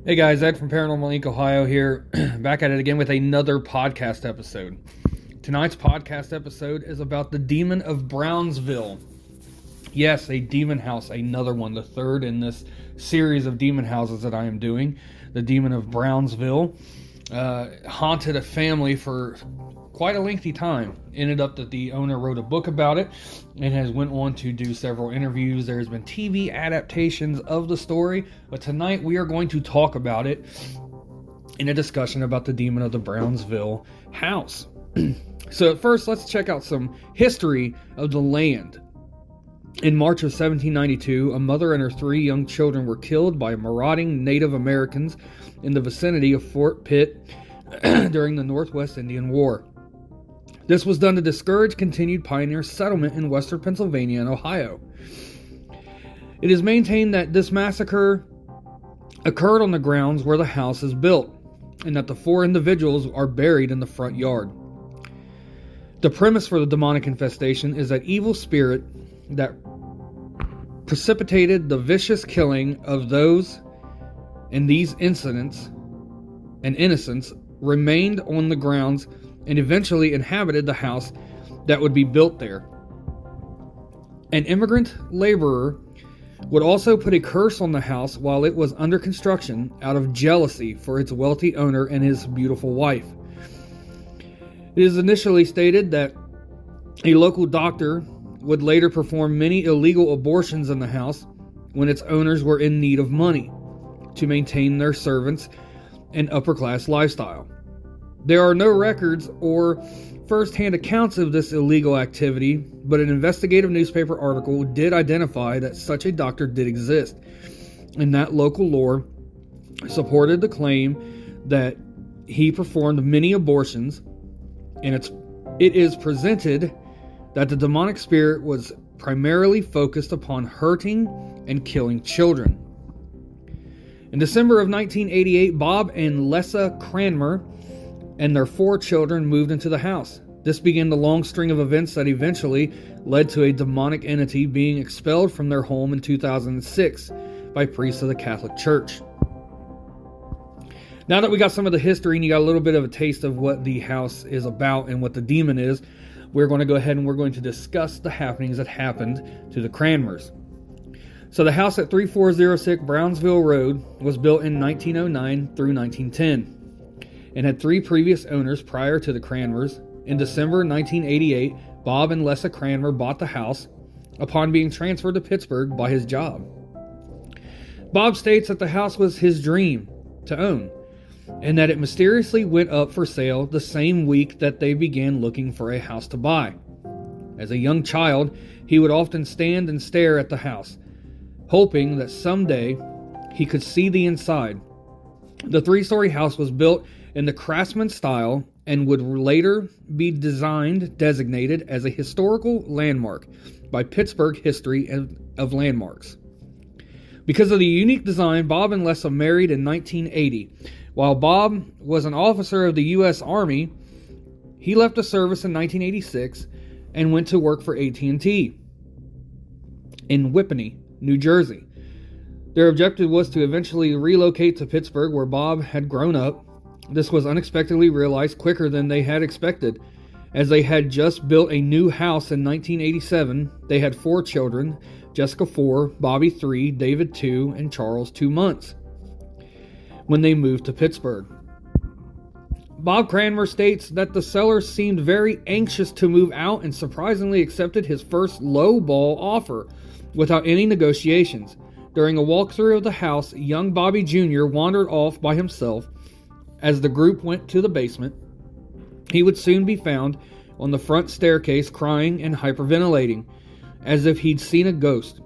Hey guys, Ed from Paranormal Inc. Ohio here, back at it again with another podcast episode. Tonight's podcast episode is about the Demon of Brownsville. Yes, a demon house, another one, the third in this series of demon houses that I am doing. The Demon of Brownsville haunted a family for quite a lengthy time. Ended up that the owner wrote a book about it and has went on to do several interviews. There's been TV adaptations of the story, but tonight we are going to talk about it in a discussion about the Demon of the Brownsville house. So at first, let's check out some history of the land. In March of 1792, a mother and her 3 young children were killed by marauding Native Americans in the vicinity of Fort Pitt during the Northwest Indian War. This was done to discourage continued pioneer settlement in western Pennsylvania and Ohio. It is maintained that this massacre occurred on the grounds where the house is built, and that the 4 individuals are buried in the front yard. The premise for the demonic infestation is that evil spirit that precipitated the vicious killing of those in these incidents and innocents remained on the grounds and eventually inhabited the house that would be built there. An immigrant laborer would also put a curse on the house while it was under construction out of jealousy for its wealthy owner and his beautiful wife. It is initially stated that a local doctor would later perform many illegal abortions in the house when its owners were in need of money to maintain their servants and upper-class lifestyle. There are no records or first-hand accounts of this illegal activity, but an investigative newspaper article did identify that such a doctor did exist, and that local lore supported the claim that he performed many abortions, and it is presented that the demonic spirit was primarily focused upon hurting and killing children. In December of 1988, Bob and Lessa Cranmer and their 4 children moved into the house. This began the long string of events that eventually led to a demonic entity being expelled from their home in 2006 by priests of the Catholic Church. Now that we got some of the history and you got a little bit of a taste of what the house is about and what the demon is, we're going to go ahead and we're going to discuss the happenings that happened to the Cranmers. So the house at 3406 Brownsville Road was built in 1909 through 1910 and had 3 previous owners prior to the Cranmers. In December 1988, Bob and Lessa Cranmer bought the house upon being transferred to Pittsburgh by his job. Bob states that the house was his dream to own, and that it mysteriously went up for sale the same week that they began looking for a house to buy. As a young child, he would often stand and stare at the house, hoping that someday he could see the inside. The 3-story house was built in the Craftsman style and would later be designated as a historical landmark by Pittsburgh History of Landmarks. Because of the unique design, Bob and Lessa married in 1980. While Bob was an officer of the U.S. Army, he left the service in 1986 and went to work for AT&T in Whippany, New Jersey. Their objective was to eventually relocate to Pittsburgh, where Bob had grown up. This was unexpectedly realized quicker than they had expected, as they had just built a new house in 1987. They had 4 children, Jessica 4, Bobby 3, David 2, and Charles 2 months, when they moved to Pittsburgh. Bob Cranmer states that the seller seemed very anxious to move out and surprisingly accepted his first low-ball offer without any negotiations. During a walkthrough of the house, young Bobby Jr. wandered off by himself. As the group went to the basement, he would soon be found on the front staircase crying and hyperventilating, as if he'd seen a ghost.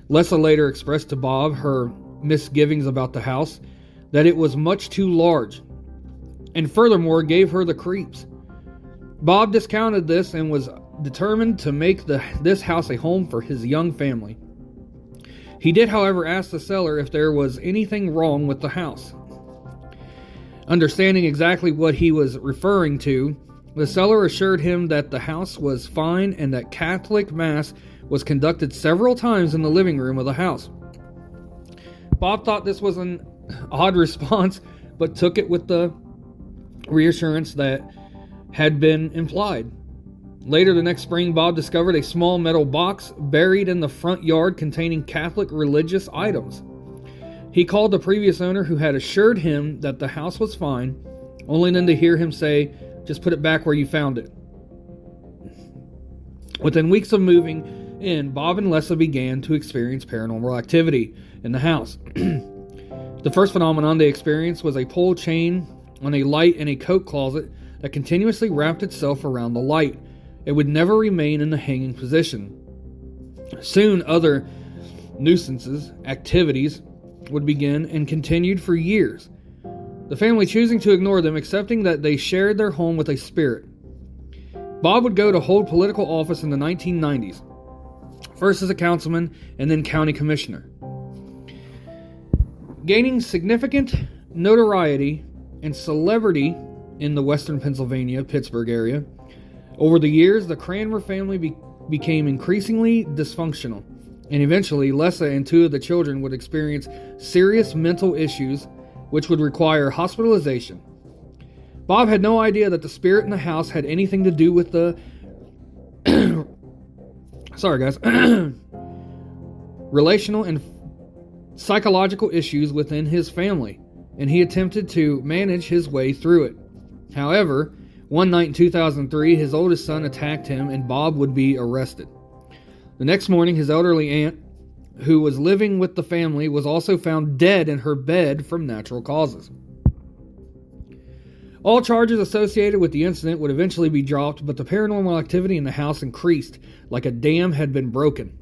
Lessa later expressed to Bob her misgivings about the house, that it was much too large, and furthermore gave her the creeps. Bob discounted this and was determined to make this house a home for his young family. He did, however, ask the seller if there was anything wrong with the house. Understanding exactly what he was referring to, the seller assured him that the house was fine and that Catholic Mass was conducted several times in the living room of the house. Bob thought this was an odd response, but took it with the reassurance that had been implied. Later the next spring, Bob discovered a small metal box buried in the front yard containing Catholic religious items. He called the previous owner, who had assured him that the house was fine, only then to hear him say, "Just put it back where you found it." Within weeks of moving in, Bob and Lessa began to experience paranormal activity in the house. The first phenomenon they experienced was a pull chain on a light in a coat closet that continuously wrapped itself around the light. It would never remain in the hanging position. Soon other nuisances, activities, would begin and continued for years, the family choosing to ignore them, accepting that they shared their home with a spirit. Bob would go to hold political office in the 1990s, first as a councilman and then county commissioner. Gaining significant notoriety and celebrity in the western Pennsylvania, Pittsburgh area, over the years, the Cranmer family became increasingly dysfunctional, and eventually Lessa and two of the children would experience serious mental issues which would require hospitalization. Bob had no idea that the spirit in the house had anything to do with the relational and psychological issues within his family, and he attempted to manage his way through it. However, one night in 2003, his oldest son attacked him and Bob would be arrested. The next morning, his elderly aunt, who was living with the family, was also found dead in her bed from natural causes. All charges associated with the incident would eventually be dropped, but the paranormal activity in the house increased like a dam had been broken.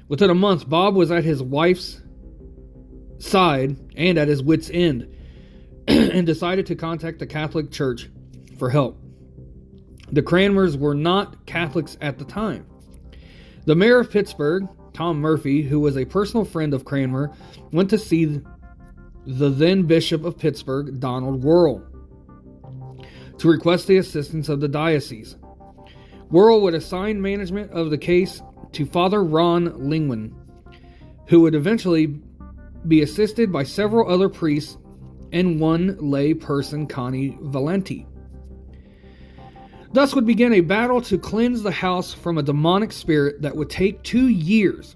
Within a month, Bob was at his wife's side and at his wit's end and decided to contact the Catholic Church for help. The Cranmers were not Catholics at the time. The mayor of Pittsburgh, Tom Murphy, who was a personal friend of Cranmer, went to see the then Bishop of Pittsburgh, Donald Worrell, to request the assistance of the diocese. Worrell would assign management of the case to Father Ron Lingman, who would eventually be assisted by several other priests and one lay person, Connie Valenti. Thus would begin a battle to cleanse the house from a demonic spirit that would take 2 years.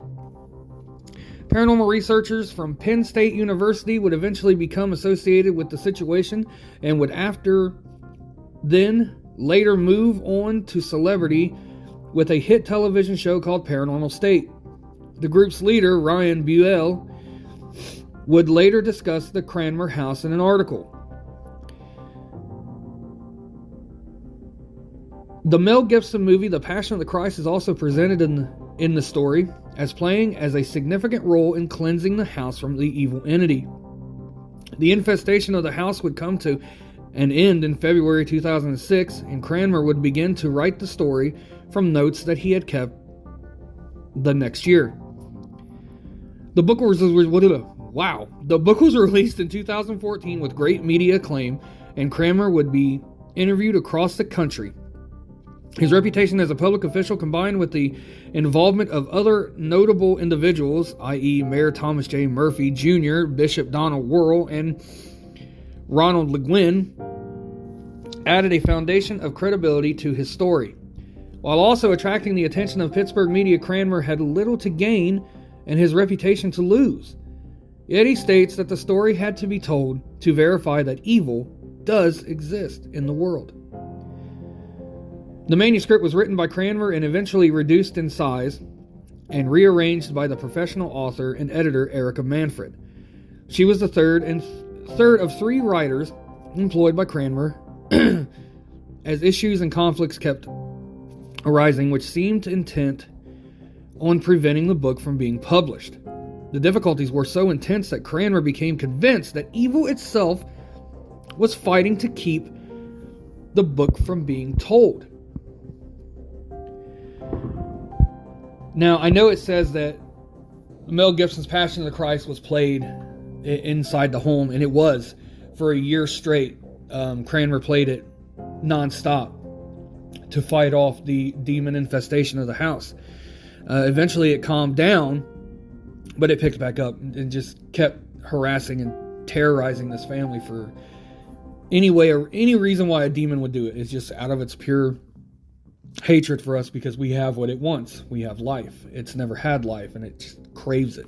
Paranormal researchers from Penn State University would eventually become associated with the situation and would later move on to celebrity with a hit television show called Paranormal State. The group's leader, Ryan Buell, would later discuss the Cranmer house in an article. The Mel Gibson movie The Passion of the Christ is also presented in the story as playing as a significant role in cleansing the house from the evil entity. The infestation of the house would come to an end in February 2006, and Cranmer would begin to write the story from notes that he had kept the next year. The book was released in 2014 with great media acclaim, and Cranmer would be interviewed across the country. His reputation as a public official, combined with the involvement of other notable individuals, i.e. Mayor Thomas J. Murphy Jr., Bishop Donald Worrell, and Ronald Le Guin, added a foundation of credibility to his story. While also attracting the attention of Pittsburgh media, Cranmer had little to gain and his reputation to lose. Yet he states that the story had to be told to verify that evil does exist in the world. The manuscript was written by Cranmer and eventually reduced in size and rearranged by the professional author and editor Erica Manfred. She was the third of 3 writers employed by Cranmer as issues and conflicts kept arising, which seemed intent on preventing the book from being published. The difficulties were so intense that Cranmer became convinced that evil itself was fighting to keep the book from being told. Now, I know it says that Mel Gibson's Passion of the Christ was played inside the home, and it was for a year straight. Cranmer played it nonstop to fight off the demon infestation of the house. Eventually it calmed down, but it picked back up and just kept harassing and terrorizing this family for any way or any reason why a demon would do it. It's just out of its pure hatred for us, because we have what it wants. We have life. It's never had life, and it just craves it.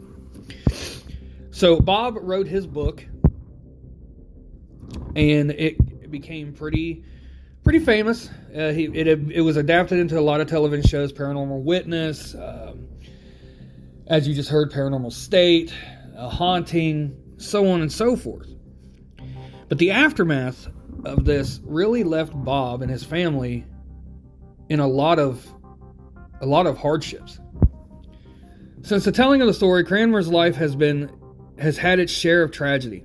So Bob wrote his book, and it became pretty famous. It was adapted into a lot of television shows: Paranormal Witness, as you just heard, Paranormal State, A Haunting, so on and so forth. But the aftermath of this really left Bob and his family in a lot of hardships. Since the telling of the story, Cranmer's life has had its share of tragedy.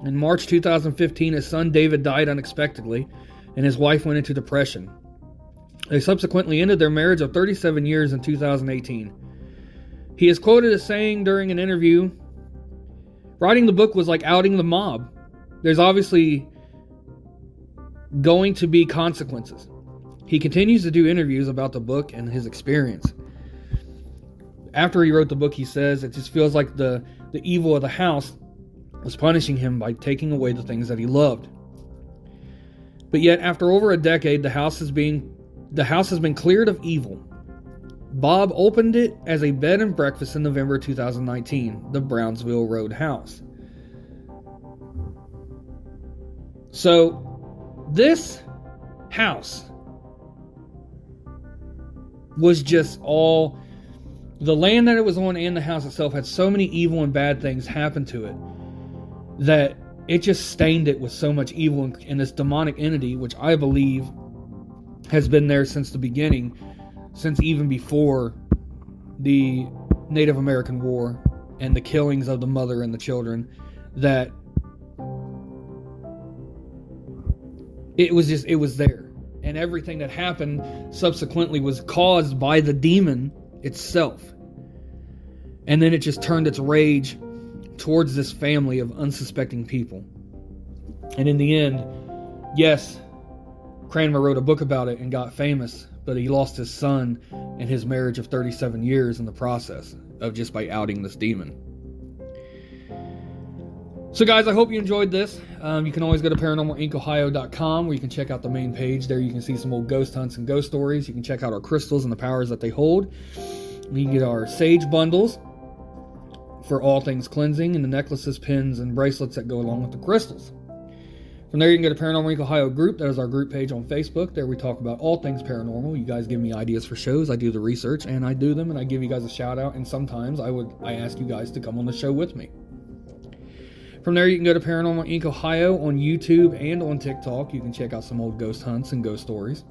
In March 2015, his son David died unexpectedly, and his wife went into depression. They subsequently ended their marriage of 37 years in 2018. He is quoted as saying during an interview, "Writing the book was like outing the mob. There's obviously going to be consequences." He continues to do interviews about the book and his experience. After he wrote the book, he says, "It just feels like the evil of the house was punishing him by taking away the things that he loved." But yet, after over a decade, the house has been cleared of evil. Bob opened it as a bed and breakfast in November 2019, the Brownsville Road house. So, this house was just all... The land that it was on and the house itself had so many evil and bad things happen to it that it just stained it with so much evil, and this demonic entity, which I believe has been there since the beginning, since even before the Native American War and the killings of the mother and the children, that it was there. And everything that happened subsequently was caused by the demon itself. And then it just turned its rage towards this family of unsuspecting people. And in the end, yes, Cranmer wrote a book about it and got famous, but he lost his son and his marriage of 37 years in the process of just by outing this demon. So guys, I hope you enjoyed this. You can always go to ParanormalIncOhio.com, where you can check out the main page. There you can see some old ghost hunts and ghost stories. You can check out our crystals and the powers that they hold. You can get our sage bundles for all things cleansing, and the necklaces, pins, and bracelets that go along with the crystals. From there, you can go to Paranormal Inc. Ohio group. That is our group page on Facebook. There we talk about all things paranormal. You guys give me ideas for shows. I do the research, and I do them, and I give you guys a shout out, and sometimes I ask you guys to come on the show with me. From there, you can go to Paranormal Inc. Ohio on YouTube and on TikTok. You can check out some old ghost hunts and ghost stories.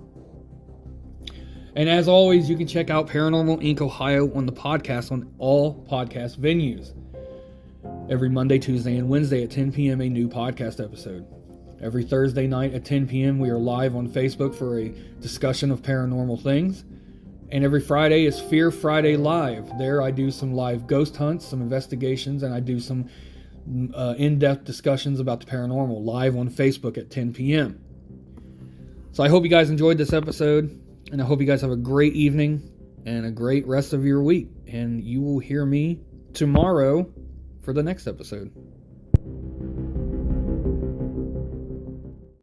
And as always, you can check out Paranormal Inc. Ohio on the podcast on all podcast venues. Every Monday, Tuesday, and Wednesday at 10 p.m. a new podcast episode. Every Thursday night at 10 p.m. we are live on Facebook for a discussion of paranormal things. And every Friday is Fear Friday Live. There I do some live ghost hunts, some investigations, and I do some in-depth discussions about the paranormal live on Facebook at 10 p.m. So I hope you guys enjoyed this episode, and I hope you guys have a great evening and a great rest of your week. And you will hear me tomorrow for the next episode.